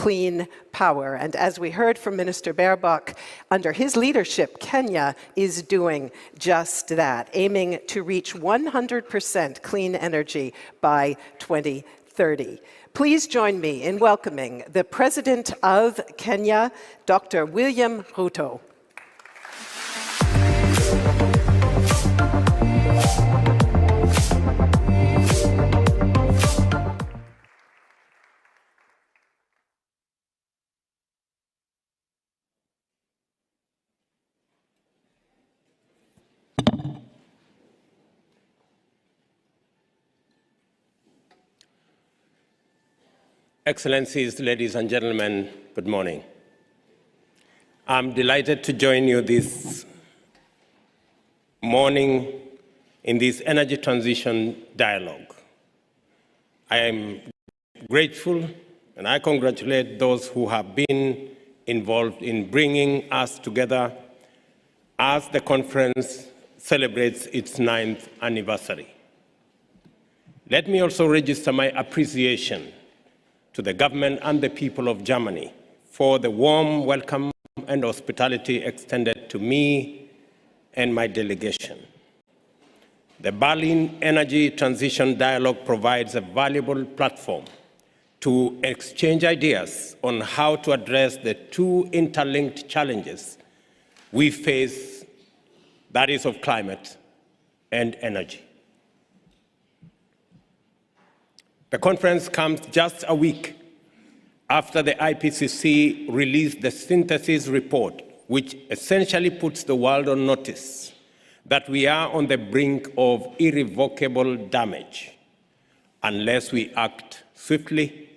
clean power. And as we heard from Minister Baerbock, under his leadership, Kenya is doing just that, aiming to reach 100% clean energy by 2030. Please join me in welcoming the President of Kenya, Dr. William Ruto. Excellencies, ladies and gentlemen, good morning. I'm delighted to join you this morning in this energy transition dialogue. I am grateful and I congratulate those who have been involved in bringing us together as the conference celebrates its 9th anniversary. Let me also register my appreciation to the government and the people of Germany for the warm welcome and hospitality extended to me and my delegation. The Berlin Energy Transition Dialogue provides a valuable platform to exchange ideas on how to address the two interlinked challenges we face, that is of climate and energy. The conference comes just a week after the IPCC released the synthesis report, which essentially puts the world on notice that we are on the brink of irrevocable damage unless we act swiftly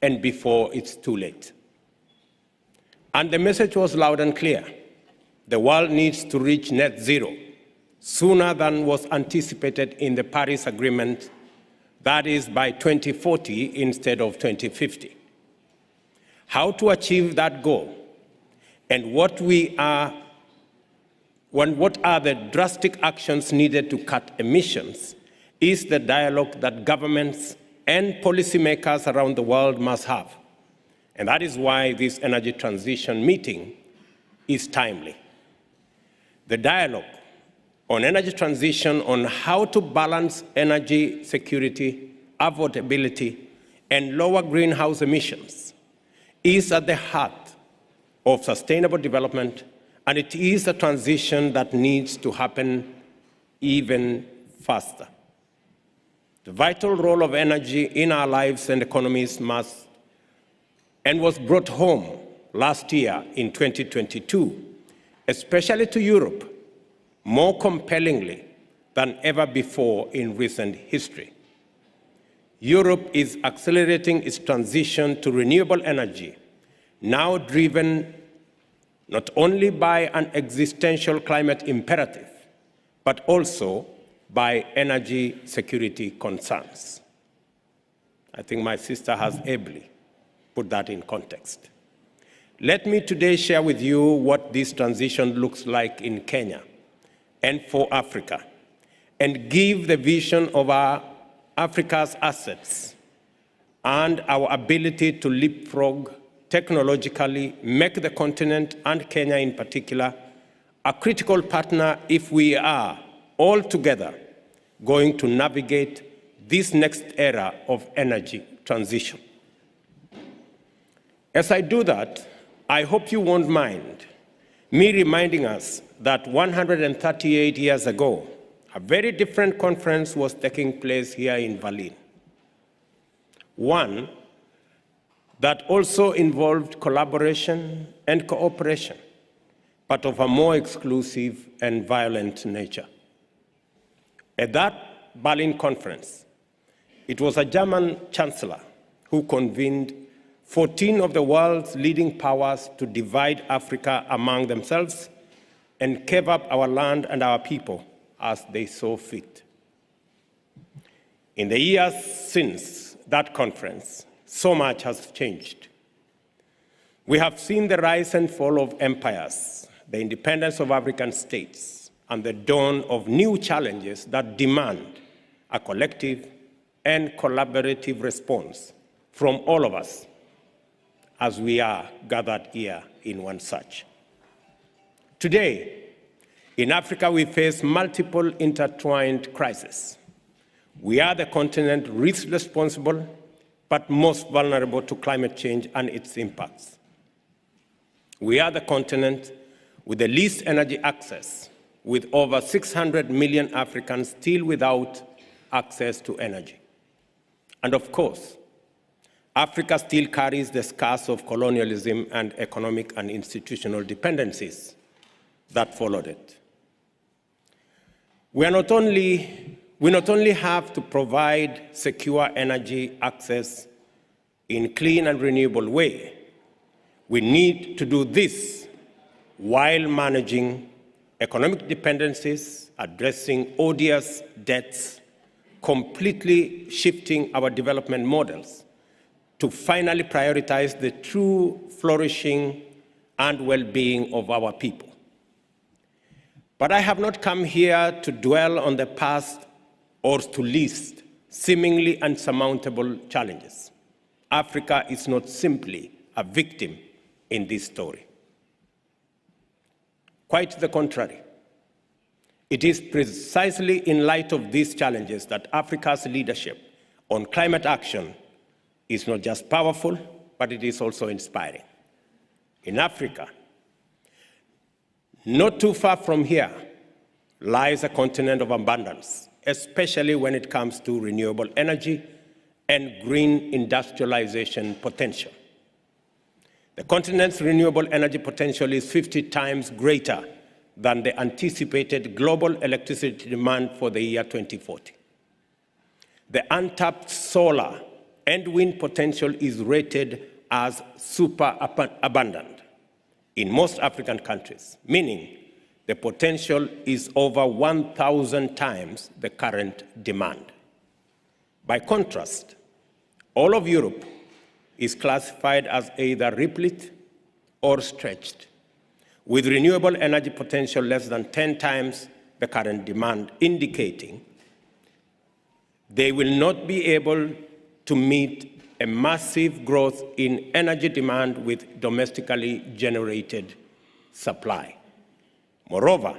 and before it's too late. And the message was loud and clear. The world needs to reach net zero sooner than was anticipated in the Paris Agreement. That is by 2040 instead of 2050. How to achieve that goal and what are the drastic actions needed to cut emissions is the dialogue that governments and policymakers around the world must have. And that is why this energy transition meeting is timely. The dialogue on energy transition, on how to balance energy security, affordability, and lower greenhouse emissions, is at the heart of sustainable development, and it is a transition that needs to happen even faster. The vital role of energy in our lives and economies must, and was brought home last year in 2022, especially to Europe, more compellingly than ever before in recent history. Europe is accelerating its transition to renewable energy, now driven not only by an existential climate imperative, but also by energy security concerns. I think my sister has ably put that in context. Let me today share with you what this transition looks like in Kenya and for Africa, and give the vision of our Africa's assets and our ability to leapfrog technologically, make the continent, and Kenya in particular, a critical partner if we are all together going to navigate this next era of energy transition. As I do that, I hope you won't mind me reminding us that 138 years ago, a very different conference was taking place here in Berlin. One that also involved collaboration and cooperation, but of a more exclusive and violent nature. At that Berlin conference, it was a German chancellor who convened 14 of the world's leading powers to divide Africa among themselves and carve up our land and our people as they saw fit. In the years since that conference, so much has changed. We have seen the rise and fall of empires, the independence of African states, and the dawn of new challenges that demand a collective and collaborative response from all of us. as we are gathered here in one such. Today, in Africa, we face multiple intertwined crises. We are the continent least responsible, but most vulnerable to climate change and its impacts. We are the continent with the least energy access, with over 600 million Africans still without access to energy. And of course, Africa still carries the scars of colonialism and economic and institutional dependencies that followed it. We not only have to provide secure energy access in clean and renewable way, we need to do this while managing economic dependencies, addressing odious debts, completely shifting our development models to finally prioritize the true flourishing and well-being of our people. But I have not come here to dwell on the past or to list seemingly unsurmountable challenges. Africa is not simply a victim in this story. Quite the contrary. It is precisely in light of these challenges that Africa's leadership on climate action is not just powerful, but it is also inspiring. In Africa, not too far from here, lies a continent of abundance, especially when it comes to renewable energy and green industrialization potential. The continent's renewable energy potential is 50 times greater than the anticipated global electricity demand for the year 2040. The untapped solar and wind potential is rated as super abundant in most African countries, meaning the potential is over 1,000 times the current demand. By contrast, all of Europe is classified as either replete or stretched, with renewable energy potential less than 10 times the current demand, indicating they will not be able to meet a massive growth in energy demand with domestically generated supply. Moreover,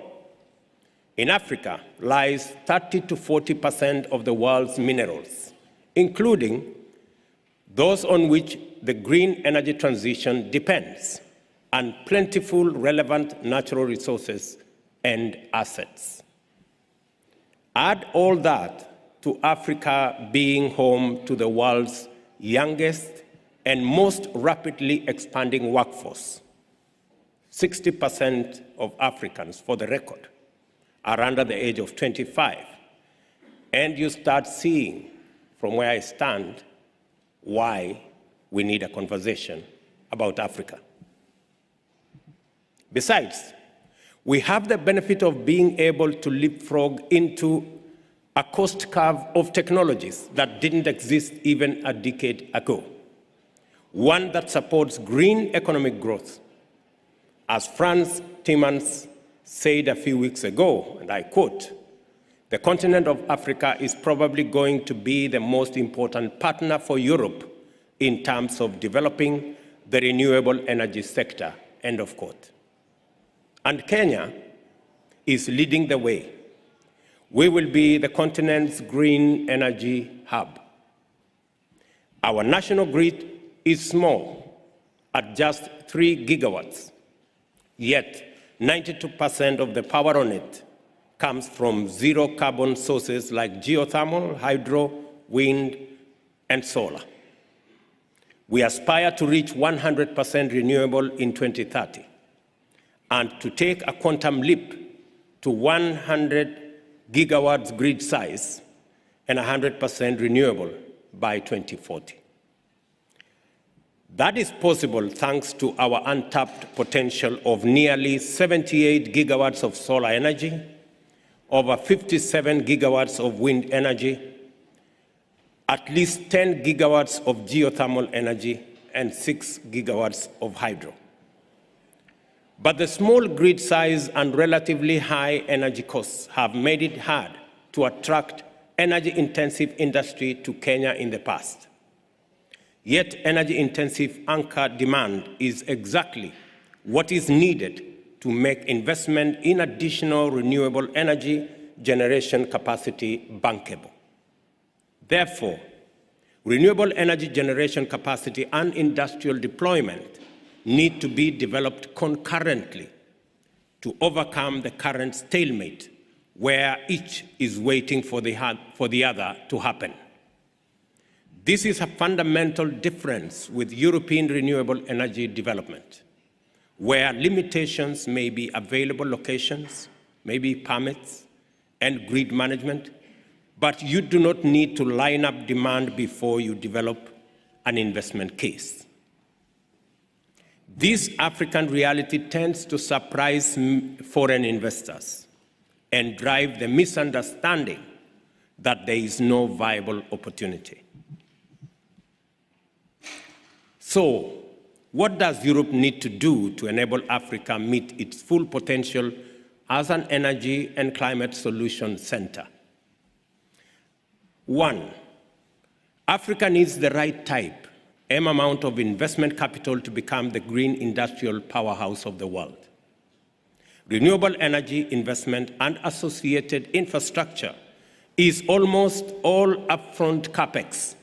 in Africa lies 30 to 40% of the world's minerals, including those on which the green energy transition depends, and plentiful relevant natural resources and assets. Add all that to Africa being home to the world's youngest and most rapidly expanding workforce. 60% of Africans, for the record, are under the age of 25. And you start seeing, from where I stand, why we need a conversation about Africa. Besides, we have the benefit of being able to leapfrog into a cost curve of technologies that didn't exist even a decade ago, one that supports green economic growth. As Frans Timmermans said a few weeks ago, and I quote, "The continent of Africa is probably going to be the most important partner for Europe in terms of developing the renewable energy sector," end of quote. And Kenya is leading the way. We will be the continent's green energy hub. Our national grid is small, at just 3 gigawatts, yet 92% of the power on it comes from zero-carbon sources like geothermal, hydro, wind, and solar. We aspire to reach 100% renewable in 2030 and to take a quantum leap to 100 gigawatts grid size and 100% renewable by 2040. That is possible thanks to our untapped potential of nearly 78 gigawatts of solar energy, over 57 gigawatts of wind energy, at least 10 gigawatts of geothermal energy, and 6 gigawatts of hydro. But the small grid size and relatively high energy costs have made it hard to attract energy-intensive industry to Kenya in the past. Yet energy-intensive anchor demand is exactly what is needed to make investment in additional renewable energy generation capacity bankable. Therefore, renewable energy generation capacity and industrial deployment need to be developed concurrently to overcome the current stalemate where each is waiting for the other to happen. This is a fundamental difference with European renewable energy development, where limitations may be available locations, maybe permits, and grid management, but you do not need to line up demand before you develop an investment case. This African reality tends to surprise foreign investors and drive the misunderstanding that there is no viable opportunity. So, what does Europe need to do to enable Africa meet its full potential as an energy and climate solution center? 1, Africa needs the right type, amount of investment capital to become the green industrial powerhouse of the world. Renewable energy investment and associated infrastructure is almost all upfront capex.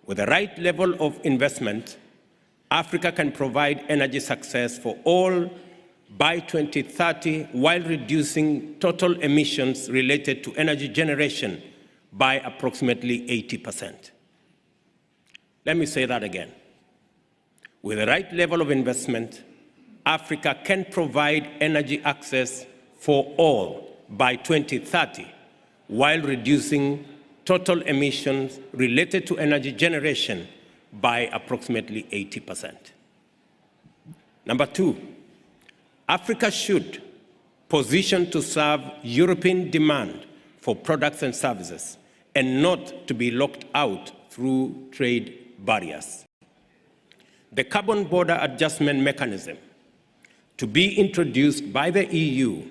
With the right level of investment, Africa can provide energy success for all by 2030 while reducing total emissions related to energy generation by approximately 80%. Let me say that again. With the right level of investment, Africa can provide energy access for all by 2030 while reducing total emissions related to energy generation by approximately 80%. Number 2, Africa should position to serve European demand for products and services and not to be locked out through trade barriers. The carbon border adjustment mechanism to be introduced by the EU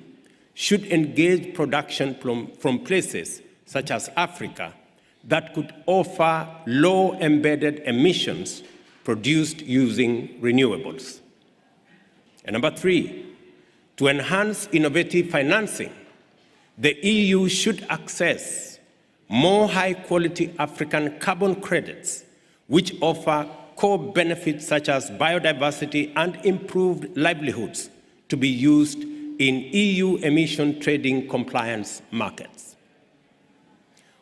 should engage production from places such as Africa that could offer low embedded emissions produced using renewables. And number 3, to enhance innovative financing, the EU should access more high-quality African carbon credits, which offer core benefits such as biodiversity and improved livelihoods to be used in EU emission trading compliance markets.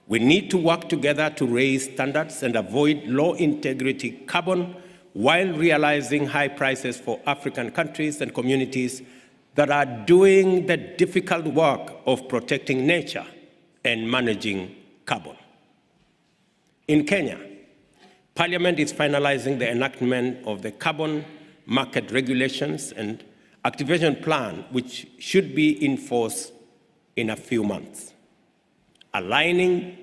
We need to work together to raise standards and avoid low-integrity carbon while realizing high prices for African countries and communities that are doing the difficult work of protecting nature and managing carbon. In Kenya, Parliament is finalizing the enactment of the carbon market regulations and activation plan, which should be in force in a few months. Aligning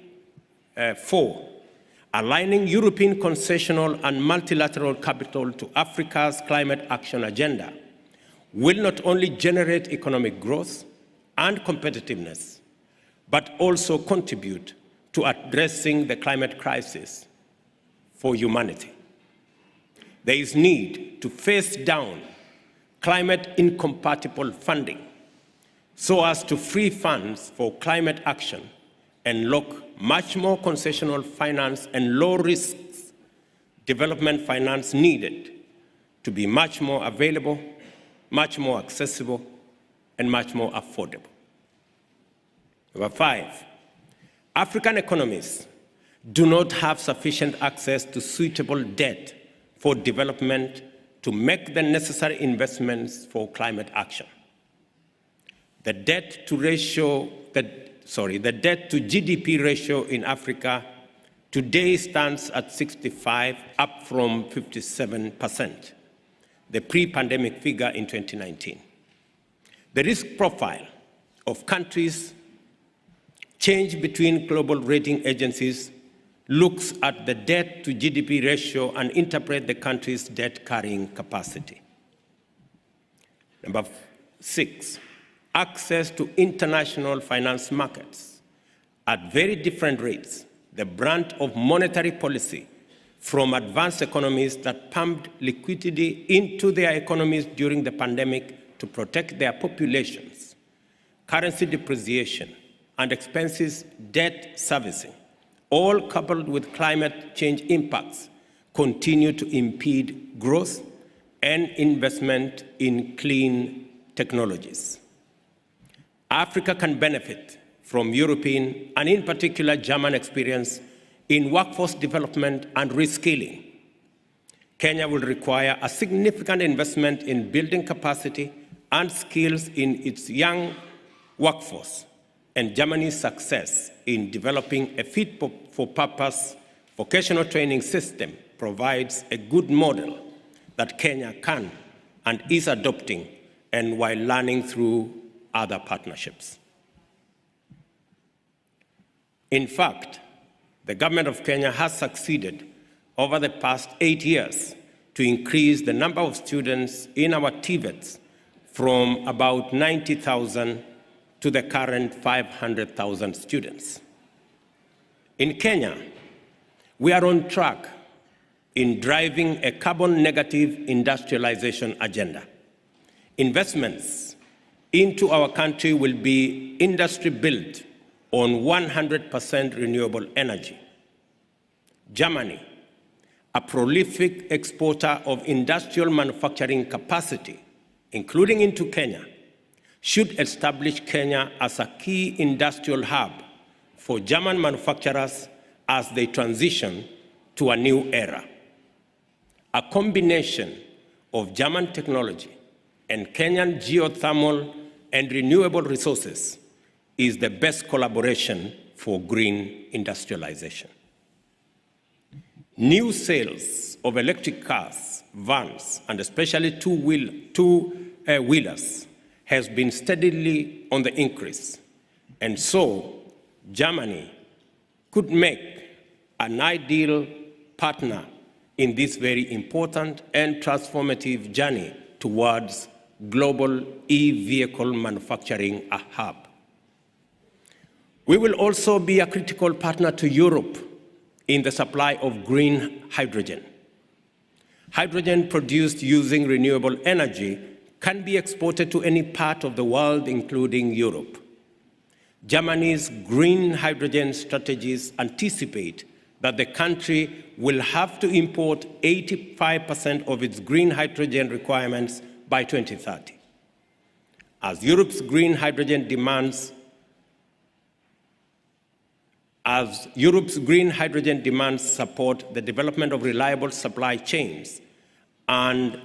European concessional and multilateral capital to Africa's climate action agenda will not only generate economic growth and competitiveness, but also contribute to addressing the climate crisis for humanity. There is need to face down climate-incompatible funding so as to free funds for climate action and lock much more concessional finance and low-risk development finance needed to be much more available, much more accessible, and much more affordable. Number 5, African economies do not have sufficient access to suitable debt for development to make the necessary investments for climate action. The debt to GDP ratio in Africa today stands at 65, up from 57%, the pre-pandemic figure in 2019. The risk profile of countries change between global rating agencies looks at the debt to GDP ratio and interpret the country's debt carrying capacity. Number 6, access to international finance markets at very different rates. The brunt of monetary policy from advanced economies that pumped liquidity into their economies during the pandemic to protect their populations, currency depreciation, and expensive debt servicing, all coupled with climate change impacts, continue to impede growth and investment in clean technologies. Africa can benefit from European, and in particular German experience in workforce development and reskilling. Kenya will require a significant investment in building capacity and skills in its young workforce, and Germany's success in developing a fit-for-purpose vocational training system provides a good model that Kenya can and is adopting, and while learning through other partnerships. In fact, the government of Kenya has succeeded over the past 8 years to increase the number of students in our TVETs from about 90,000 to the current 500,000 students. In Kenya, we are on track in driving a carbon-negative industrialization agenda. Investments into our country will be industry built on 100% renewable energy. Germany, a prolific exporter of industrial manufacturing capacity, including into Kenya, should establish Kenya as a key industrial hub for German manufacturers as they transition to a new era. A combination of German technology and Kenyan geothermal and renewable resources is the best collaboration for green industrialization. New sales of electric cars, vans, and especially two-wheelers has been steadily on the increase, and so Germany could make an ideal partner in this very important and transformative journey towards global e-vehicle manufacturing hub. We will also be a critical partner to Europe in the supply of green hydrogen. Hydrogen produced using renewable energy can be exported to any part of the world, including Europe. Germany's green hydrogen strategies anticipate that the country will have to import 85% of its green hydrogen requirements by 2030. As Europe's green hydrogen demands support the development of reliable supply chains and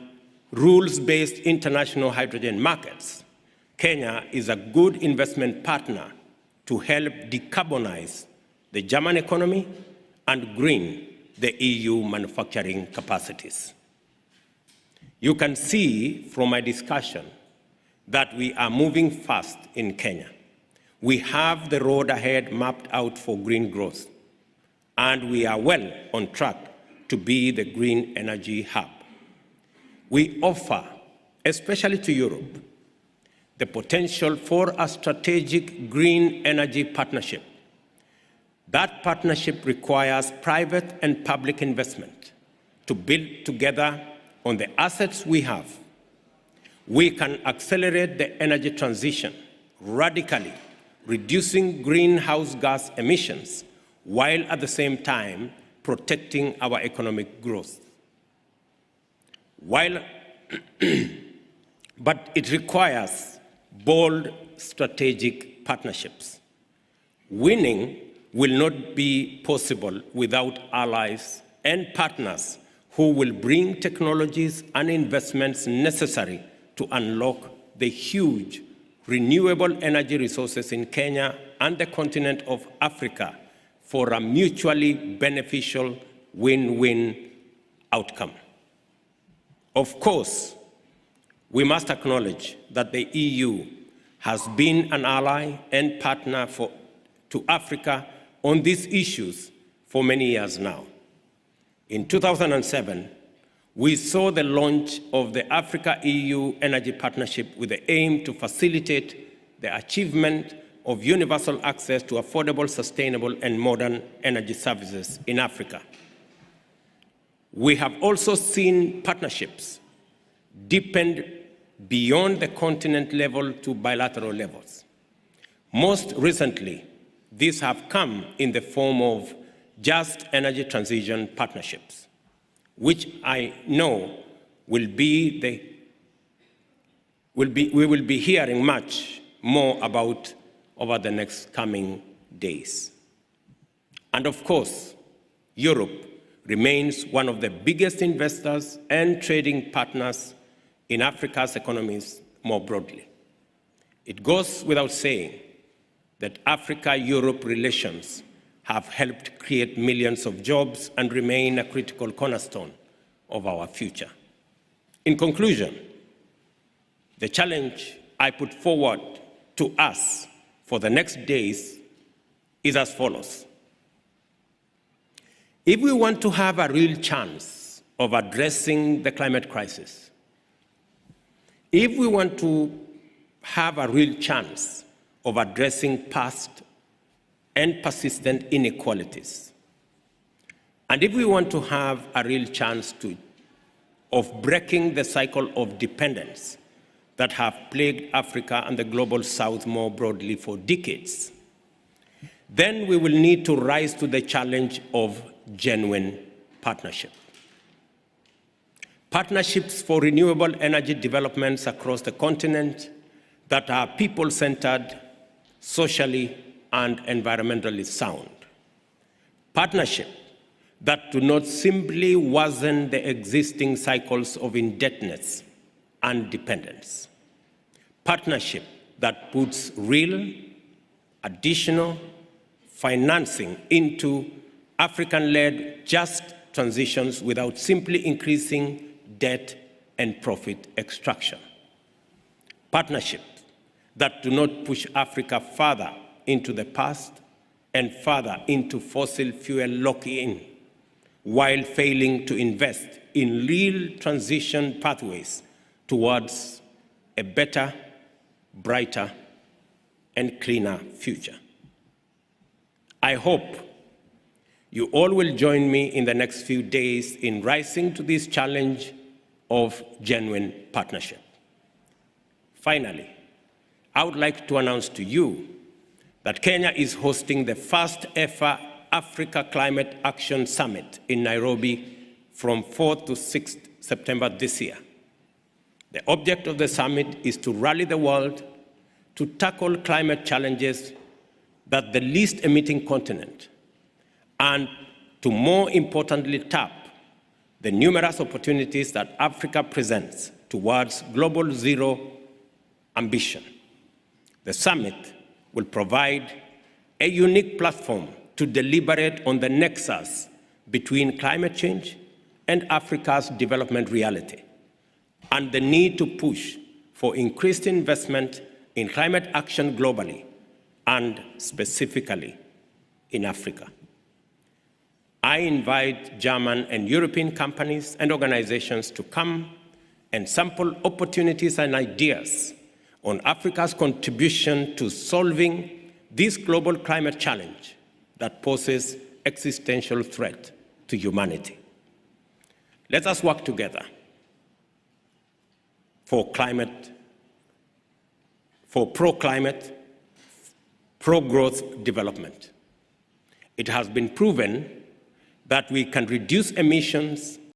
rules-based international hydrogen markets, Kenya is a good investment partner to help decarbonize the German economy and green the EU manufacturing capacities. You can see from my discussion that we are moving fast in Kenya. We have the road ahead mapped out for green growth, and we are well on track to be the green energy hub. We offer, especially to Europe, the potential for a strategic green energy partnership. That partnership requires private and public investment to build together on the assets we have. We can accelerate the energy transition radically, reducing greenhouse gas emissions, while at the same time protecting our economic growth. But it requires bold strategic partnerships. Winning will not be possible without allies and partners who will bring technologies and investments necessary to unlock the huge renewable energy resources in Kenya and the continent of Africa for a mutually beneficial win-win outcome. Of course, we must acknowledge that the EU has been an ally and partner to Africa on these issues for many years now. In 2007, we saw the launch of the Africa-EU Energy Partnership with the aim to facilitate the achievement of universal access to affordable, sustainable, and modern energy services in Africa. We have also seen partnerships deepened beyond the continent level to bilateral levels. Most recently, these have come in the form of just energy transition partnerships, which I know we will be hearing much more about over the next coming days. And of course, Europe remains one of the biggest investors and trading partners in Africa's economies more broadly. It goes without saying that Africa-Europe relations have helped create millions of jobs and remain a critical cornerstone of our future. In conclusion, the challenge I put forward to us for the next days is as follows. If we want to have a real chance of addressing the climate crisis, if we want to have a real chance of addressing past and persistent inequalities, and if we want to have a real chance of breaking the cycle of dependence that have plagued Africa and the global South more broadly for decades, then we will need to rise to the challenge of genuine partnership. Partnerships for renewable energy developments across the continent that are people-centered, socially and environmentally sound. Partnership that do not simply worsen the existing cycles of indebtedness and dependence. Partnership that puts real, additional financing into African-led just transitions without simply increasing debt and profit extraction. Partnerships that do not push Africa further into the past and further into fossil fuel lock-in, while failing to invest in real transition pathways towards a better, brighter, and cleaner future. I hope you all will join me in the next few days in rising to this challenge of genuine partnership. Finally, I would like to announce to you that Kenya is hosting the first ever Africa Climate Action Summit in Nairobi from 4th to 6th September this year. The object of the summit is to rally the world to tackle climate challenges that the least emitting continent, and to more importantly tap the numerous opportunities that Africa presents towards global zero ambition. The summit will provide a unique platform to deliberate on the nexus between climate change and Africa's development reality, and the need to push for increased investment in climate action globally and specifically in Africa. I invite German and European companies and organizations to come and sample opportunities and ideas on Africa's contribution to solving this global climate challenge that poses existential threat to humanity. Let us work together for pro-climate, pro-growth development. It has been proven that we can reduce emissions